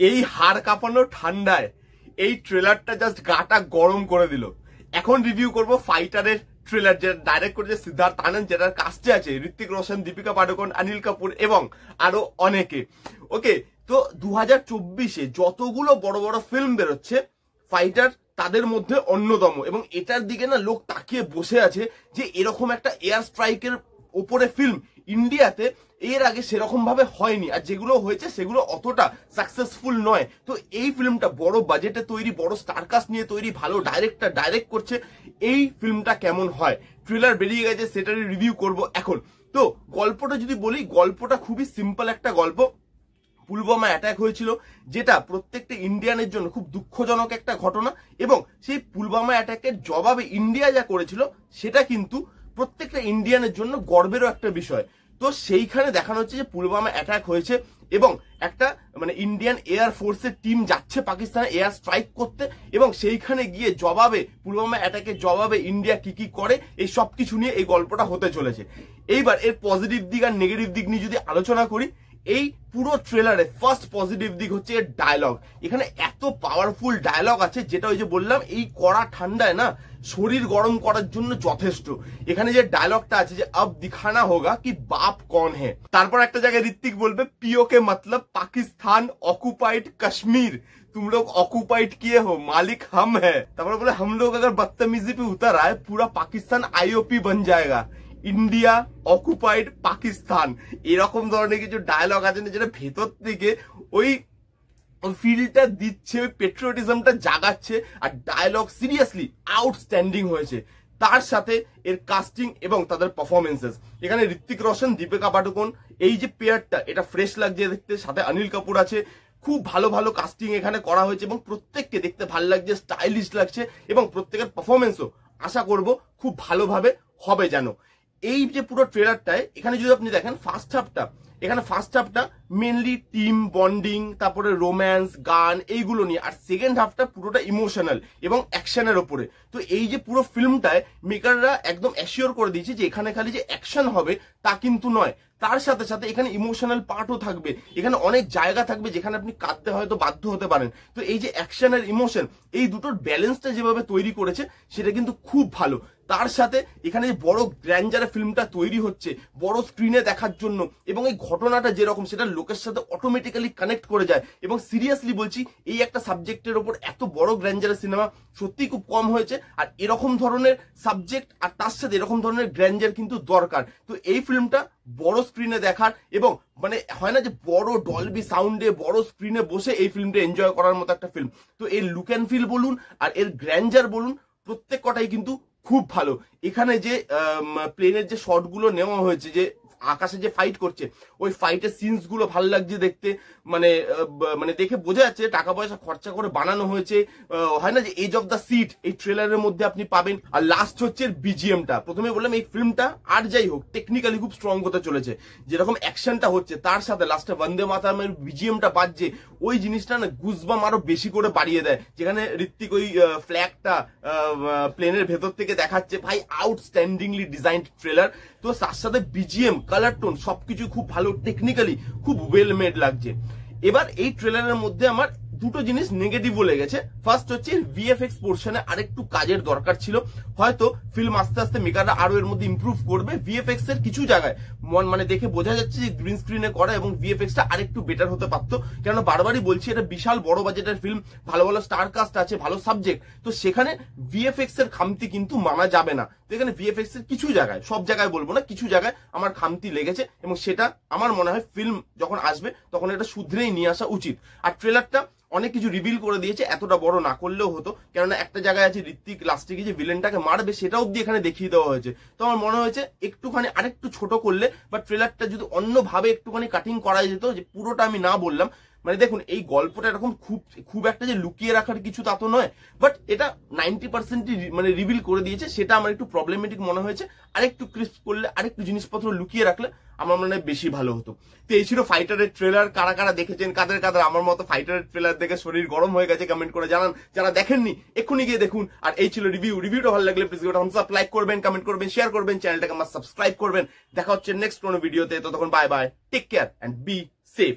এই হাড় কাঁপানো ঠান্ডায় এই ট্রেলারটা জাস্ট গাটা গরম করে দিল। এখন রিভিউ করব ফাইটারের ট্রেলার, যেটা ডাইরেক্ট করেছে সিদ্ধার্থ আনন্দ, যেটার কাস্টে আছে ঋত্বিক রোশন, দীপিকা পাডুকোন, অনিল কাপুর এবং আরো অনেকে। ওকে, তো 2024-এ যতগুলো বড় বড় ফিল্ম বেরোচ্ছে ফাইটার তাদের মধ্যে অন্যতম, এবং এটার দিকে না লোক তাকিয়ে বসে আছে যে এরকম একটা এয়ার স্ট্রাইকের ওপরে ফিল্ম ইন্ডিয়াতে এর আগে সেরকম ভাবে হয়নি, আর যেগুলো হয়েছে সেগুলো অতটা সাকসেসফুল নয়। তো এই ফিল্মটা বড় বাজেটে তৈরি, বড় স্টারকাস্ট নিয়ে তৈরি, ভালো ডাইরেক্টর ডাইরেক্ট করছে, এই ফিল্মটা কেমন হয় ট্রেলার বেরিয়ে গেছে, সেটারই রিভিউ করব এখন। তো গল্পটা যদি বলি, গল্পটা খুবই সিম্পল একটা গল্প। পুলওয়ামা অ্যাটাক হয়েছিল, যেটা প্রত্যেকটা ইন্ডিয়ানের জন্য খুব দুঃখজনক একটা ঘটনা, এবং সেই পুলওয়ামা অ্যাটাকের জবাবে ইন্ডিয়া যা করেছিল সেটা কিন্তু প্রত্যেকটা ইন্ডিয়ানের জন্য গর্বেরও একটা বিষয়। তো সেইখানে দেখানো হচ্ছে যে পুলওয়ামা অ্যাটাক হয়েছে এবং একটা মানে ইন্ডিয়ান এয়ার ফোর্সের টিম যাচ্ছে পাকিস্তানে এয়ার স্ট্রাইক করতে, এবং সেইখানে গিয়ে জবাবে পুলওয়ামা অ্যাটাকের জবাবে ইন্ডিয়া কি কি করে, এই সব কিছু নিয়ে এই গল্পটা হতে চলেছে। এইবার এর পজিটিভ দিক আর নেগেটিভ দিক নিয়ে যদি আলোচনা করি, এই পুরো ট্রেলারে ফার্স্ট পজিটিভ দিক হচ্ছে এর ডায়লগ। এখানে এত পাওয়ারফুল ডায়লগ আছে, যেটা ওই যে বললাম এই কড়া ঠান্ডায় না শরীর গরম করার জন্য যথেষ্ট। এখানে যে ডায়লগটা আছে যে আব দিখানা হোগা কি বাপ কौन है, তারপর একটা জায়গায় ঋত্বিক বলবে পিও के मतलब पाकिस्तान ऑक्युपाइड कश्मीर, तुम लोग ऑक्युपाइड किए हो, मालिक हम है। তারপর বলে हम लोग अगर बदतमीजी पे उतर आए पूरा पाकिस्तान आईओपी बन जाएगा, ইন্ডিয়া অকুপাইড পাকিস্তান। এরকম ধরনের কিছু ডায়লগ আছে যেটা ভেতর থেকে ওই ফিলটা দিচ্ছে, ওই পেট্রিয়টিজমটা জাগাচ্ছে, আর ডায়লগ সিরিয়াসলি আউটস্ট্যান্ডিং হয়েছে। তার সাথে এর কাস্টিং এবং তাদের পারফরমেন্সেস, এখানে ঋত্বিক রোশন, দীপিকা পাডুকোন, এই যে পেয়ারটা এটা ফ্রেশ লাগছে দেখতে, সাথে অনিল কাপুর আছে, খুব ভালো ভালো কাস্টিং এখানে করা হয়েছে এবং প্রত্যেককে দেখতে ভালো লাগছে, স্টাইলিশ লাগছে, এবং প্রত্যেকের পারফরমেন্সও আশা করব খুব ভালোভাবে হবে যেন। এই যে পুরো ট্রেলারটায় এখানে যদি আপনি দেখেন ফার্স্ট হাফটা মেনলি টিম বন্ডিং, তারপরে রোম্যান্স, গান, এইগুলো নিয়ে, আর সেকেন্ড হাফটা পুরোটা ইমোশনাল এবং অ্যাকশনের ওপরে। তো এই যে পুরো ফিল্মটায় মেকাররা একদম অ্যাসিওর করে দিয়েছে যে এখানে খালি যে অ্যাকশন হবে তা কিন্তু নয়, তার সাথে সাথে এখানে ইমোশনাল পার্টও থাকবে, এখানে অনেক জায়গা থাকবে যেখানে আপনি কাঁদতে হয়তো বাধ্য হতে পারেন। তো এই যে অ্যাকশন আর ইমোশন, এই দুটোর ব্যালেন্সটা যেভাবে তৈরি করেছে সেটা কিন্তু খুব ভালো। তার সাথে এখানে যে বড় গ্র্যান্ডারে ফিল্মটা তৈরি হচ্ছে বড় স্ক্রিনে দেখার জন্য, এবং এই ঘটনাটা যেরকম সেটা লোকের সাথে অটোমেটিক্যালি কানেক্ট করে যায়, এবং সিরিয়াসলি বলছি এই একটা সাবজেক্টের ওপর এত বড় গ্র্যান্ডারের সিনেমা সত্যি খুব কম হয়েছে, আর এরকম ধরনের সাবজেক্ট আর তার সাথে এরকম ধরনের গ্র্যান্ডার কিন্তু দরকার। তো এই ফিল্মটা বড় স্ক্রিনে দেখার, এবং মানে হয় না যে বড় ডলবি সাউন্ডে বড় স্ক্রিনে বসে এই ফিল্মটা এনজয় করার মতো একটা ফিল্ম। তো এর লুক অ্যান্ড ফিল বলুন আর এর গ্র্যান্ডার বলুন, প্রত্যেক কটাই কিন্তু খুব ভালো। এখানে যে প্লেনের যে শটগুলো নেওয়া হয়েছে, যে আকাশে যে ফাইট করছে, ওই ফাইটের সিনস গুলো ভালো লাগছে দেখতে, মানে দেখে বোঝা যাচ্ছে টাকা পয়সা খরচা করে বানানো হয়েছে। হয় না যে এজ অফ দ্য সিট এই ট্রেলারের মধ্যে আপনি পাবেন। আর লাস্ট হচ্ছে বিজিএমটা, প্রথমে বললাম এই ফিল্মটা আর যাই হোক টেকনিক্যালি খুব স্ট্রং হতে চলেছে, যেরকম অ্যাকশনটা হচ্ছে তার সাথে লাস্টে বন্দে মাতরমের বিজিএমটা বাজছে, ওই জিনিসটা না গুজবাম আরো বেশি করে বাড়িয়ে দেয়। যেখানে ঋত্বিক ওই ফ্ল্যাগটা প্লেনের ভেতর থেকে দেখাচ্ছে, ভাই আউটস্ট্যান্ডিংলি ডিজাইনড ট্রেলার। তো তার সাথে বিজিএম, কালার টোন সবকিছু খুব ভালো, টেকনিক্যালি খুব ওয়েল মেড লাগছে। এবার এই ট্রেলারের মধ্যে আমার দুটো জিনিস নেগেটিভও লেগেছে। ফার্স্ট হচ্ছে ভিএফএক্স পোর্শনে আরেকটু কাজের দরকার ছিল, হয়তো ফিল্ম আস্তে আস্তে মেকাররা আরো এর মধ্যে ইমপ্রুভ করবে। ভিএফএক্স এর কিছু জায়গায় মানে দেখে বোঝা যাচ্ছে যে গ্রিন স্ক্রিনে করা, এবং ভিএফএক্স টা আরেকটু বেটার হতে পারতো, কেননা বারবারই বলছি এটা বিশাল বড় বাজেটের ফিল্ম, ভালো ভালো স্টার কাস্ট আছে, ভালো সাবজেক্ট, তো সেখানে ভিএফএক্স এর খামতি কিন্তু মানা যাবে না। তো এখানে ভিএফএক্স এর কিছু জায়গায়, সব জায়গায় বলবো না, কিছু জায়গায় আমার খামতি লেগেছে, এবং সেটা আমার মনে হয় ফিল্ম যখন আসবে তখন এটা শুধরেই নিয়ে আসা উচিত। আর ট্রেলারটা অনেক কিছু রিভিল করে দিয়েছে, এতটা বড় না করলেও হতো, কেননা একটা জায়গায় আছে ঋত্বিক লাস্টে গিয়ে যে ভিলেনটাকে মারবে সেটা অব্দি এখানে দেখিয়ে দেওয়া হয়েছে। তো আমার মনে হয়েছে একটুখানি আরেকটু ছোট করলে, বা ট্রেলারটা যদি অন্যভাবে একটুখানি কাটিং করা যেত, যে পুরোটা আমি না বললাম। মানে দেখুন এই গল্পটা এরকম খুব একটা যে লুকিয়ে রাখার কিছু তা তো নয়, বাট এটা 90% মানে রিভিল করে দিয়েছে, সেটা আমার একটু প্রবলেমেটিক মনে হয়েছে। আরেকটু ক্রিস্প করলে, আরেকটু জিনিসপত্র লুকিয়ে রাখলে আমার মনে হয় বেশি ভালো হতো। তো এই ছিল ফাইটারের ট্রেলার। কারা কারা দেখেছেন, কাদের কাদের আমার মতো ফাইটারের ট্রেলার দেখে শরীর গরম হয়ে গেছে, কমেন্ট করে জানান। যারা দেখেননি এক্ষুনি গিয়ে দেখুন। আর এই ছিল রিভিউটা ভালো লাগলে প্লিজ লাইক করবেন, কমেন্ট করবেন, শেয়ার করবেন, চ্যানেলটাকে আমার সাবস্ক্রাইব করবেন। দেখা হচ্ছে নেক্সট কোনো ভিডিওতে, ততক্ষণ bye bye, take care and be safe.